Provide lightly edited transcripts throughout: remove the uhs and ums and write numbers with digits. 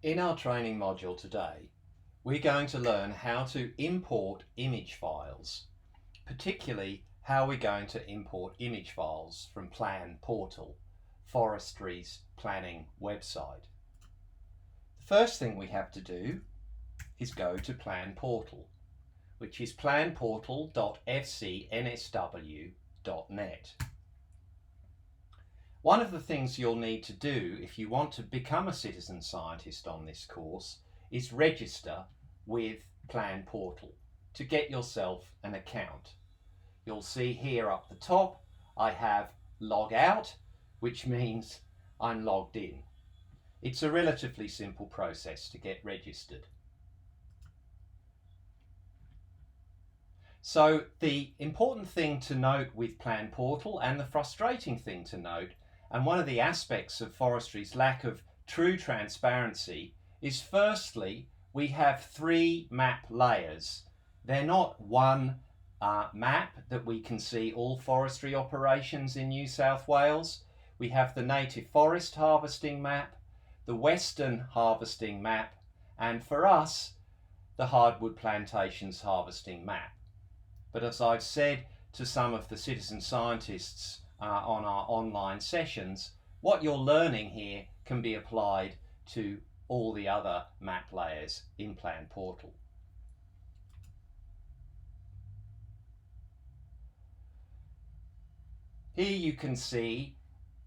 In our training module today, we're going to learn how to import image files, particularly how we're going to import image files from Plan Portal, Forestry's planning website. The first thing we have to do is go to Plan Portal, which is planportal.fcnsw.net. One of the things you'll need to do if you want to become a citizen scientist on this course is register with Plan Portal to get yourself an account. You'll see here up the top I have log out, which means I'm logged in. It's a relatively simple process to get registered. So the important thing to note with Plan Portal, and the frustrating thing to note, and one of the aspects of forestry's lack of true transparency, is firstly we have 3 map layers. They're not one map that we can see all forestry operations in New South Wales. We have the native forest harvesting map, the western harvesting map, and for us the hardwood plantations harvesting map. But as I've said to some of the citizen scientists on our online sessions, what you're learning here can be applied to all the other map layers in Plan Portal. Here you can see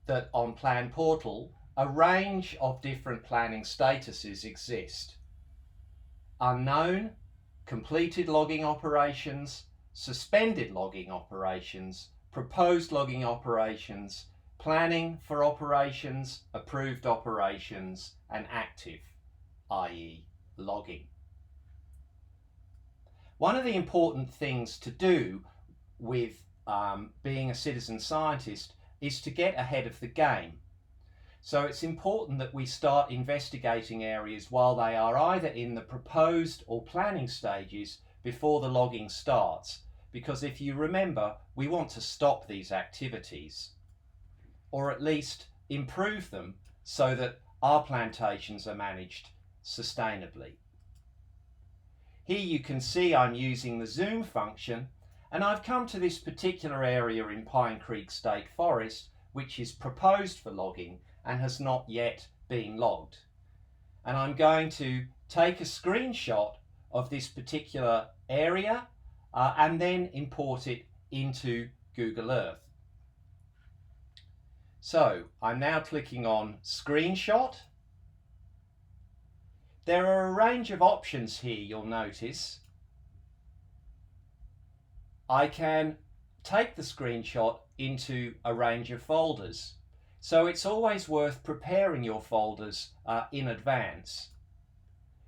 that on Plan Portal a range of different planning statuses exist. Unknown, completed logging operations, suspended logging operations, proposed logging operations, planning for operations, approved operations, and active, i.e. logging. One of the important things to do with being a citizen scientist is to get ahead of the game. So it's important that we start investigating areas while they are either in the proposed or planning stages before the logging starts, because if you remember, we want to stop these activities, or at least improve them so that our plantations are managed sustainably. Here you can see I'm using the zoom function, and I've come to this particular area in Pine Creek State Forest which is proposed for logging and has not yet been logged. And I'm going to take a screenshot of this particular area and then import it into Google Earth. So I'm now clicking on Screenshot. There are a range of options here, you'll notice. I can take the screenshot into a range of folders. So it's always worth preparing your folders in advance.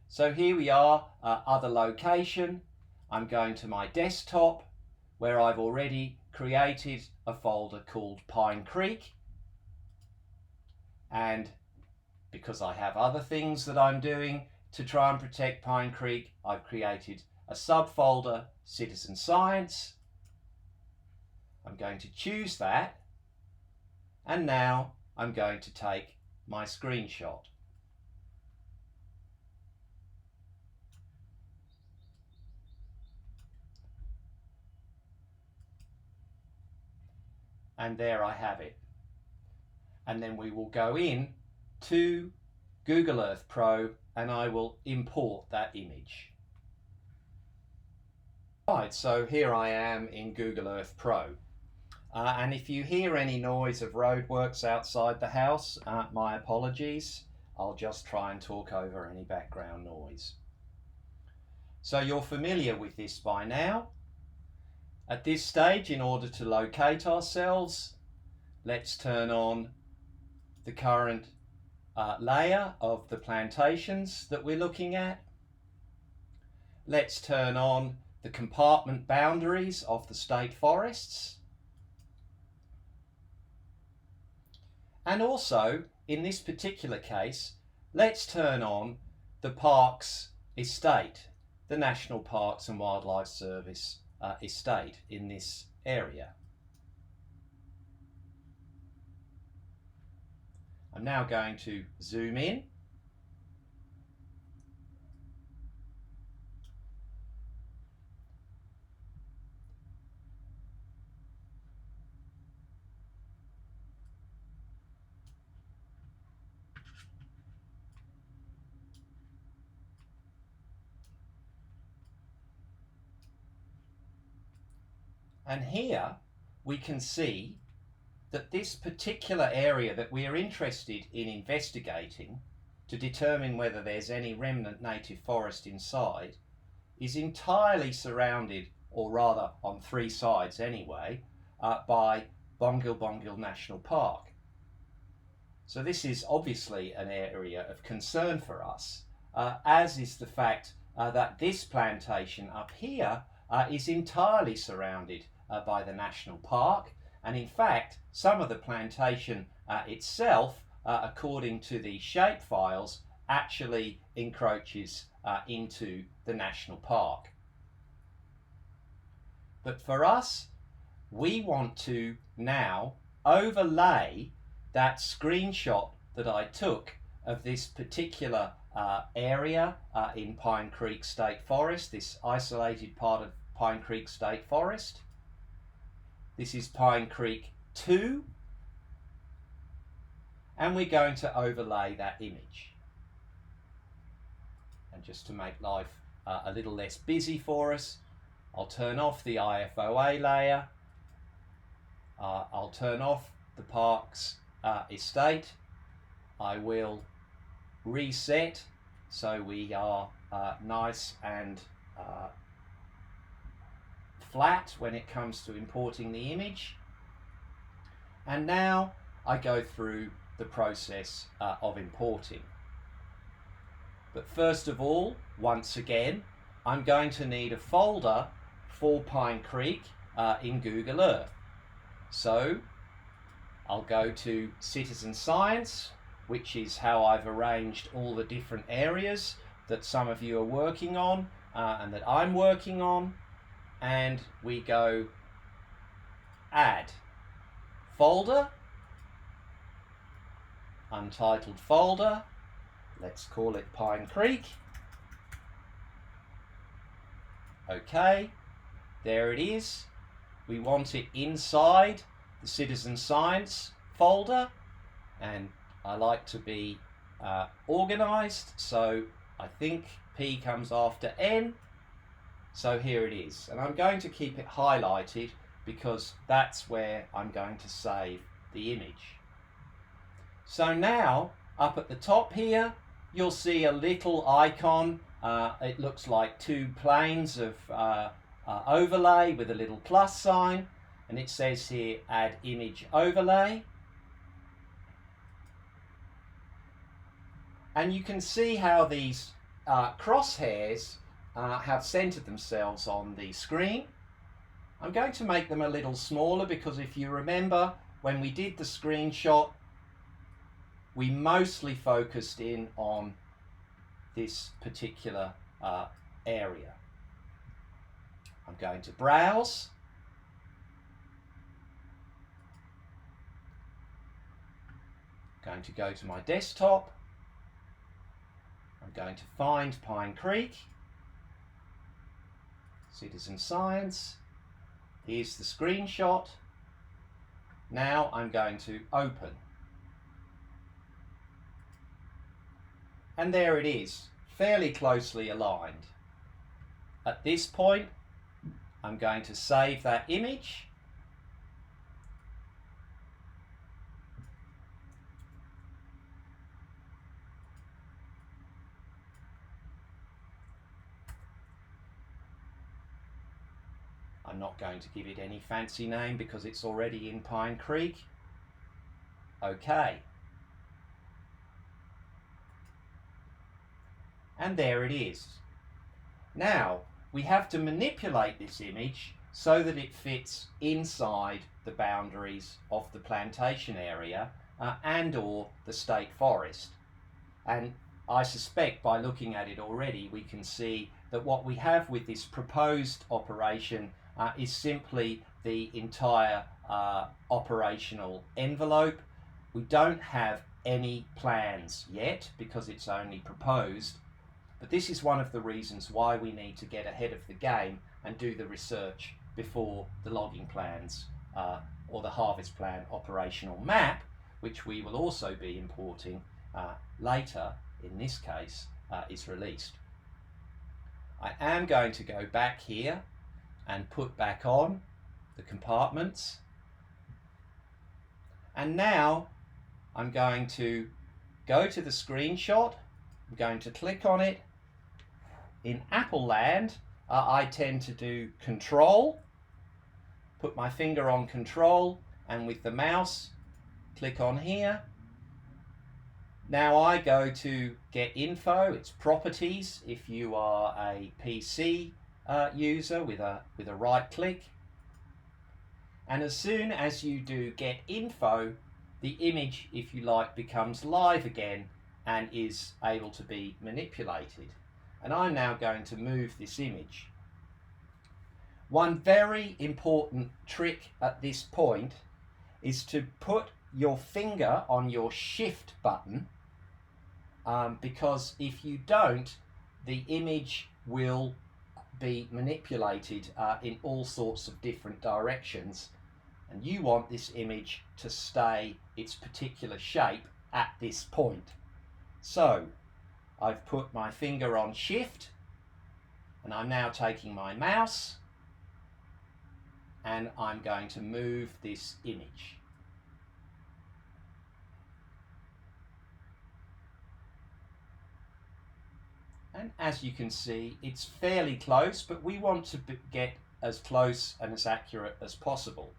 So here we are, other location. I'm going to my desktop where I've already created a folder called Pine Creek. And because I have other things that I'm doing to try and protect Pine Creek, I've created a subfolder, Citizen Science. I'm going to choose that, and now I'm going to take my screenshot. And there I have it. And then we will go in to Google Earth Pro and I will import that image. Right, so here I am in Google Earth Pro. And if you hear any noise of roadworks outside the house, my apologies. I'll just try and talk over any background noise. So you're familiar with this by now. At this stage, in order to locate ourselves, let's turn on the current layer of the plantations that we're looking at. Let's turn on the compartment boundaries of the state forests. And also, in this particular case, let's turn on the Parks estate, the National Parks and Wildlife Service estate in this area. I'm now going to zoom in And here we can see that this particular area that we are interested in investigating to determine whether there's any remnant native forest inside is entirely surrounded, or rather on three sides anyway, by Bongil National Park. So this is obviously an area of concern for us, as is the fact that this plantation up here is entirely surrounded by the national park, and in fact some of the plantation itself, according to the shape files, actually encroaches into the national park. But for us, we want to now overlay that screenshot that I took of this particular area in Pine Creek State Forest, this isolated part of Pine Creek State Forest. This is Pine Creek 2, and we're going to overlay that image. And just to make life a little less busy for us, I'll turn off the IFOA layer, I'll turn off the park's estate, I will reset so we are nice and flat when it comes to importing the image. And now I go through the process of importing. But first of all, once again, I'm going to need a folder for Pine Creek in Google Earth. So I'll go to Citizen Science, which is how I've arranged all the different areas that some of you are working on and that I'm working on, and we go Add Folder, Untitled Folder, let's call it Pine Creek. Okay, there it is. We want it inside the Citizen Science folder, and I like to be organized, so I think P comes after N. So here it is, and I'm going to keep it highlighted because that's where I'm going to save the image. So now up at the top here you'll see a little icon. It looks like two planes of overlay with a little plus sign, and it says here Add Image Overlay. And you can see how these crosshairs have centered themselves on the screen. I'm going to make them a little smaller because if you remember when we did the screenshot, we mostly focused in on this particular area. I'm going to browse. Going to go to my desktop. I'm going to find Pine Creek, Citizen Science. Here's the screenshot. Now I'm going to open. And there it is, fairly closely aligned. At this point, I'm going to save that image. I'm not going to give it any fancy name because it's already in Pine Creek. Okay. And there it is. Now, we have to manipulate this image so that it fits inside the boundaries of the plantation area and or the state forest. And I suspect by looking at it already, we can see that what we have with this proposed operation is simply the entire operational envelope. We don't have any plans yet because it's only proposed, but this is one of the reasons why we need to get ahead of the game and do the research before the logging plans or the harvest plan operational map, which we will also be importing later, in this case, is released. I am going to go back here and put back on the compartments. And now I'm going to go to the screenshot. I'm going to click on it. In Apple land, I tend to do Control, put my finger on Control, and with the mouse, click on here. Now I go to Get Info, it's Properties if you are a PC user with a right click. And as soon as you do Get Info, the image, if you like, becomes live again and is able to be manipulated. And I'm now going to move this image. One very important trick at this point is to put your finger on your Shift button, because if you don't, the image will be manipulated in all sorts of different directions, and you want this image to stay its particular shape at this point. So I've put my finger on Shift, and I'm now taking my mouse and I'm going to move this image. And as you can see, it's fairly close, but we want to get as close and as accurate as possible.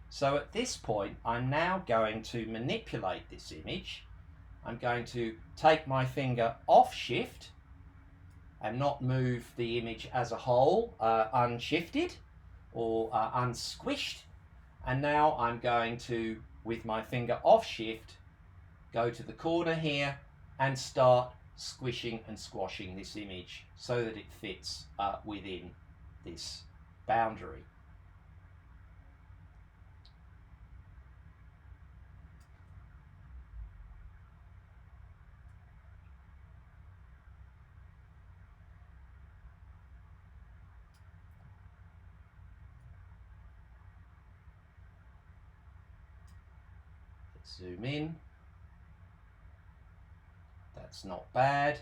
So at this point, I'm now going to manipulate this image. I'm going to take my finger off Shift and not move the image as a whole unshifted or unsquished. And now I'm going to, with my finger off Shift, go to the corner here and start squishing and squashing this image so that it fits within this boundary. Let's zoom in. That's not bad.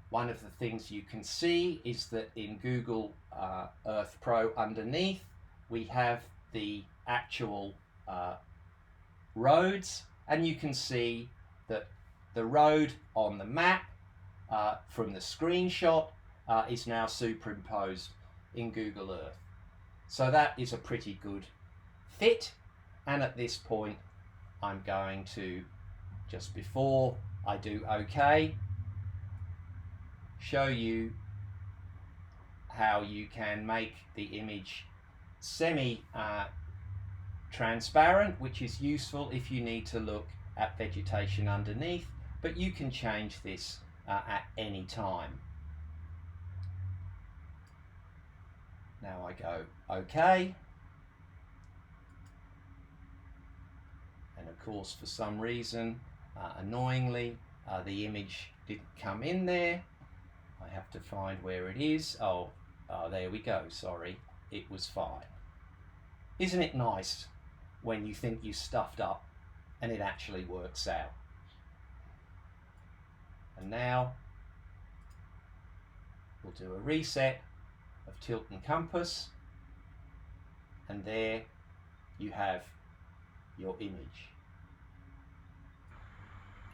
One of the things you can see is that in Google Earth Pro underneath, we have the actual roads, and you can see that the road on the map from the screenshot is now superimposed in Google Earth. So that is a pretty good fit, and at this point I'm going to, just before I do OK, show you how you can make the image semi-transparent, which is useful if you need to look at vegetation underneath, but you can change this at any time. Now I go OK, and of course for some reason, annoyingly, the image didn't come in there. I have to find where it is. Oh, there we go, sorry, it was fine. Isn't it nice when you think you stuffed up and it actually works out? And now we'll do a reset of tilt and compass, and there you have your image.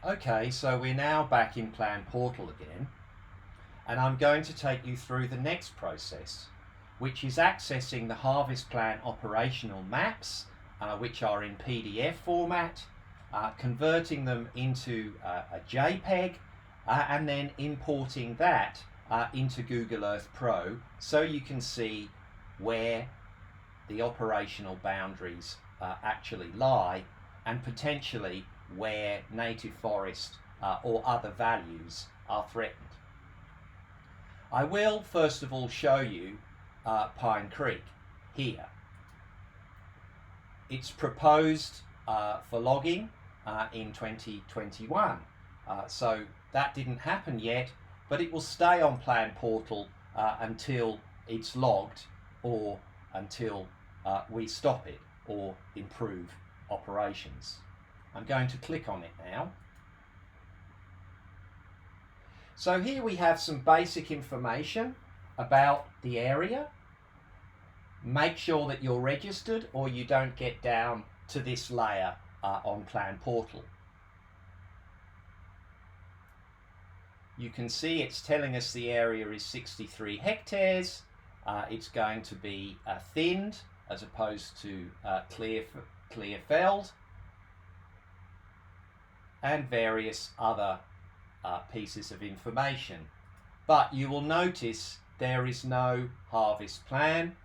Okay, so we're now back in Plan Portal again, and I'm going to take you through the next process, which is accessing the Harvest Plan operational maps, which are in PDF format, converting them into a JPEG, and then importing that into Google Earth Pro so you can see where the operational boundaries actually lie, and potentially where native forest or other values are threatened. I will first of all show you Pine Creek here. It's proposed for logging in 2021, so that didn't happen yet, but it will stay on Plan Portal until it's logged, or until we stop it or improve operations. I'm going to click on it now. So here we have some basic information about the area. make sure that you're registered or you don't get down to this layer on Plan Portal. You can see it's telling us the area is 63 hectares. It's going to be thinned as opposed to clear felled, and various other pieces of information. But you will notice there is no harvest plan,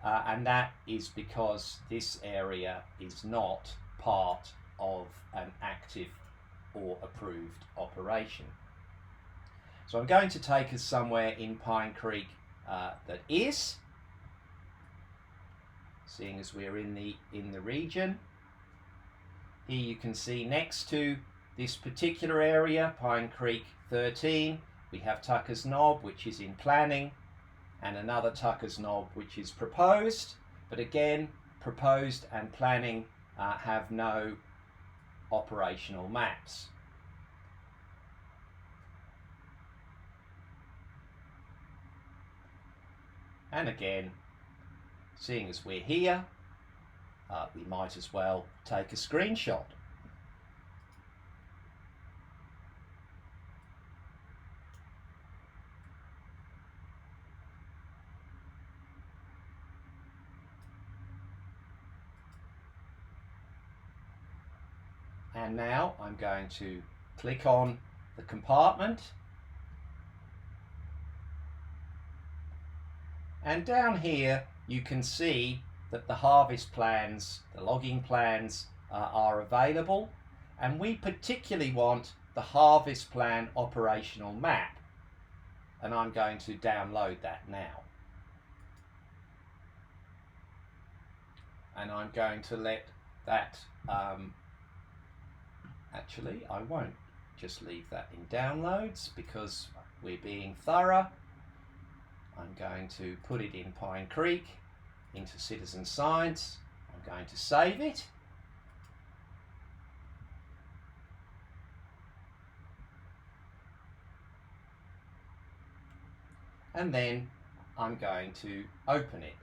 and that is because this area is not part of an active or approved operation. So I'm going to take us somewhere in Pine Creek that is, seeing as we're in the region. Here you can see next to this particular area, Pine Creek 13, we have Tucker's Knob, which is in planning, and another Tucker's Knob which is proposed, but again, proposed and planning have no operational maps. And again, seeing as we're here, we might as well take a screenshot. And now I'm going to click on the compartment, and down here you can see that the harvest plans, the logging plans are available, and we particularly want the harvest plan operational map, and I'm going to download that now. And I'm going to let that actually, I won't just leave that in downloads because we're being thorough. I'm going to put it in Pine Creek, into Citizen Science. I'm going to save it. And then I'm going to open it.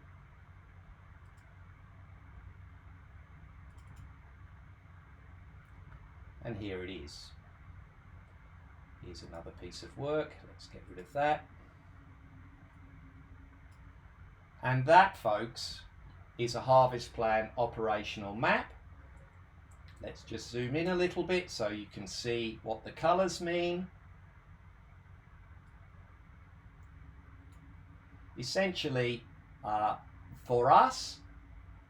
And here it is. Here's another piece of work. Let's get rid of that. And that, folks, is a harvest plan operational map. Let's just zoom in a little bit so you can see what the colours mean. Essentially, for us,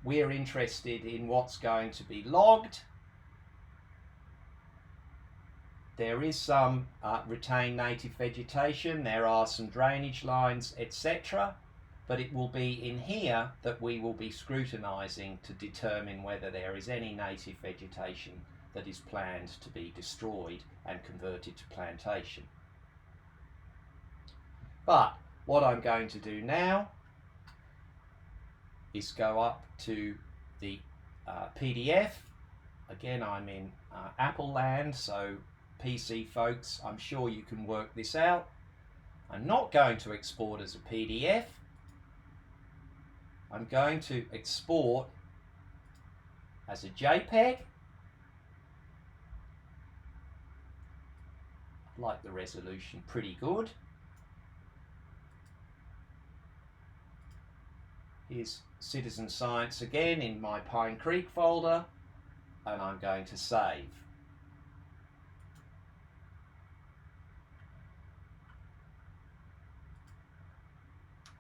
we're interested in what's going to be logged. There is some retained native vegetation, there are some drainage lines, etc. But it will be in here that we will be scrutinising to determine whether there is any native vegetation that is planned to be destroyed and converted to plantation. But what I'm going to do now is go up to the PDF. Again, I'm in Apple land, so PC folks, I'm sure you can work this out. I'm not going to export as a PDF. I'm going to export as a JPEG. I like the resolution pretty good. Here's Citizen Science again in my Pine Creek folder, and I'm going to save.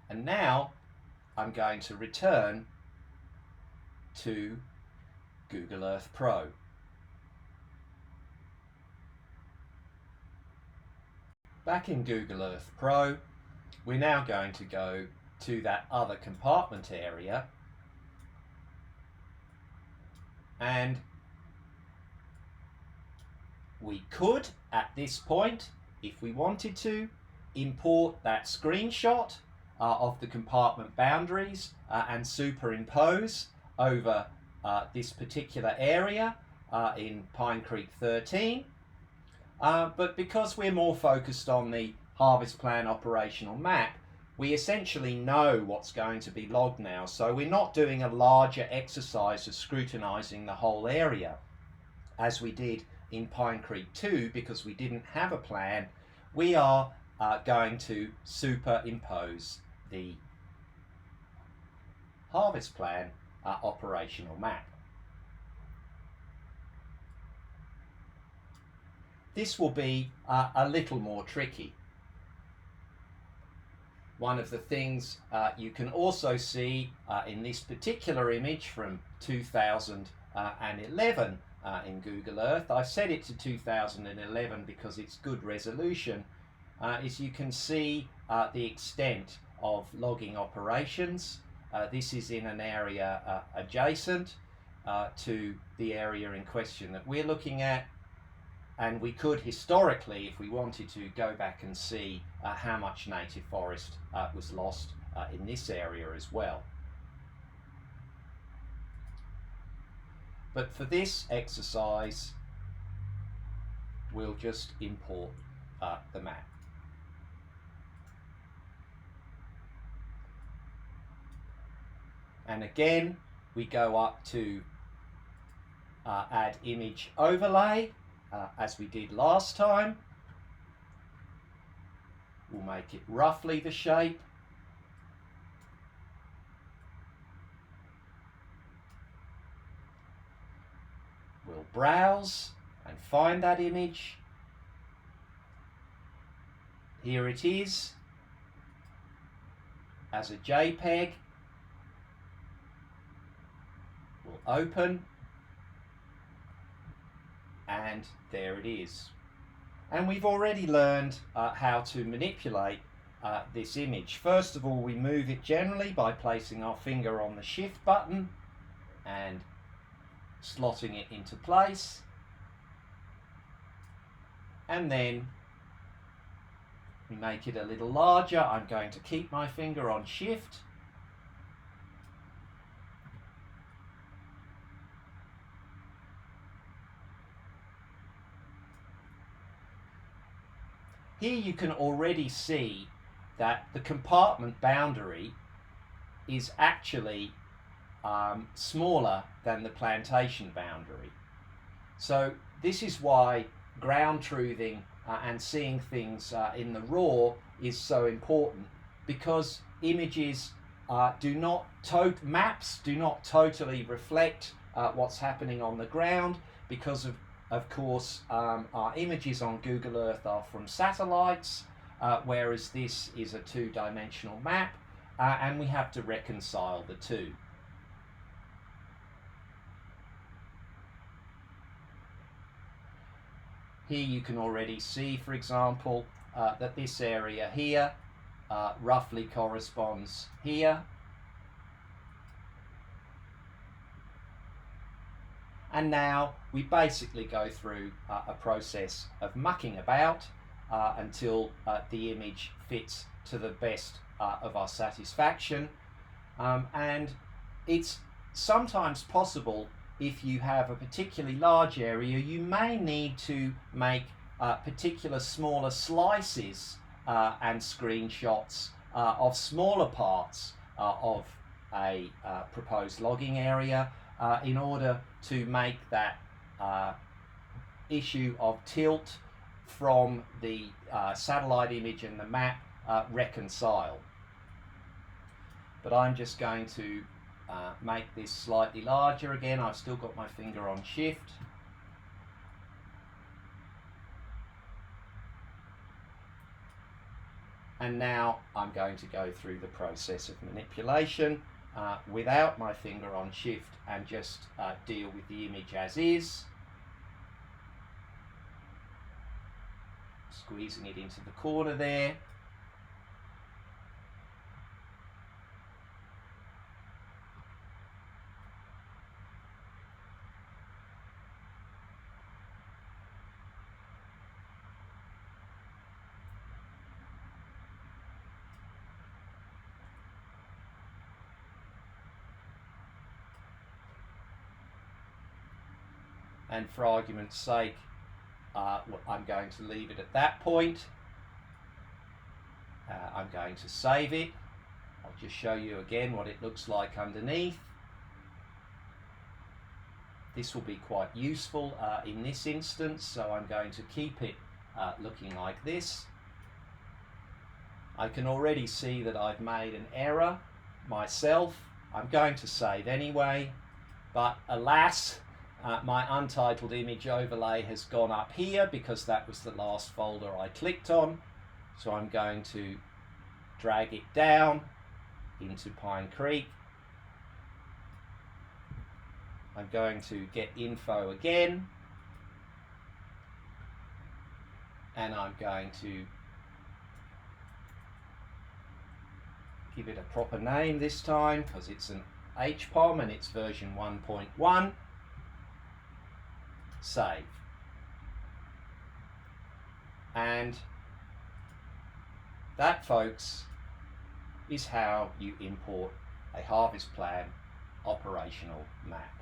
And now I'm going to return to Google Earth Pro. Back in Google Earth Pro, we're now going to go to that other compartment area, and we could, at this point, if we wanted to, import that screenshot of the compartment boundaries and superimpose over this particular area in Pine Creek 13. But because we're more focused on the harvest plan operational map, we essentially know what's going to be logged now, so we're not doing a larger exercise of scrutinizing the whole area as we did in Pine Creek 2 because we didn't have a plan. We are going to superimpose the harvest plan operational map. This will be a little more tricky. One of the things you can also see in this particular image from 2011 in Google Earth, I've set it to 2011 because it's good resolution, is you can see the extent of logging operations. This is in an area adjacent to the area in question that we're looking at. And we could historically, if we wanted to, go back and see how much native forest was lost in this area as well. But for this exercise, we'll just import the map. And again, we go up to add image overlay. As we did last time. We'll make it roughly the shape. We'll browse and find that image. Here it is as a JPEG. We'll open. And there it is. And we've already learned how to manipulate this image. First of all, we move it generally by placing our finger on the Shift button and slotting it into place. And then we make it a little larger. I'm going to keep my finger on Shift. Here you can already see that the compartment boundary is actually smaller than the plantation boundary. So this is why ground truthing and seeing things in the raw is so important, because images maps do not totally reflect what's happening on the ground, because of course, our images on Google Earth are from satellites, whereas this is a two-dimensional map, and we have to reconcile the two. Here you can already see, for example, that this area here roughly corresponds here. And now we basically go through a process of mucking about until the image fits to the best of our satisfaction. And it's sometimes possible, if you have a particularly large area, you may need to make particular smaller slices and screenshots of smaller parts of a proposed logging area in order to make that issue of tilt from the satellite image and the map reconcile. But I'm just going to make this slightly larger again. I've still got my finger on Shift. And now I'm going to go through the process of manipulation without my finger on Shift and just deal with the image as is. Squeezing it into the corner there. And for argument's sake, I'm going to leave it at that point. I'm going to save it. I'll just show you again what it looks like underneath. This will be quite useful in this instance, so I'm going to keep it looking like this. I can already see that I've made an error myself. I'm going to save anyway, but alas, my untitled image overlay has gone up here because that was the last folder I clicked on. So I'm going to drag it down into Pine Creek. I'm going to get info again, and I'm going to give it a proper name this time because it's an HPOM and it's version 1.1. Save. And that, folks, is how you import a harvest plan operational map.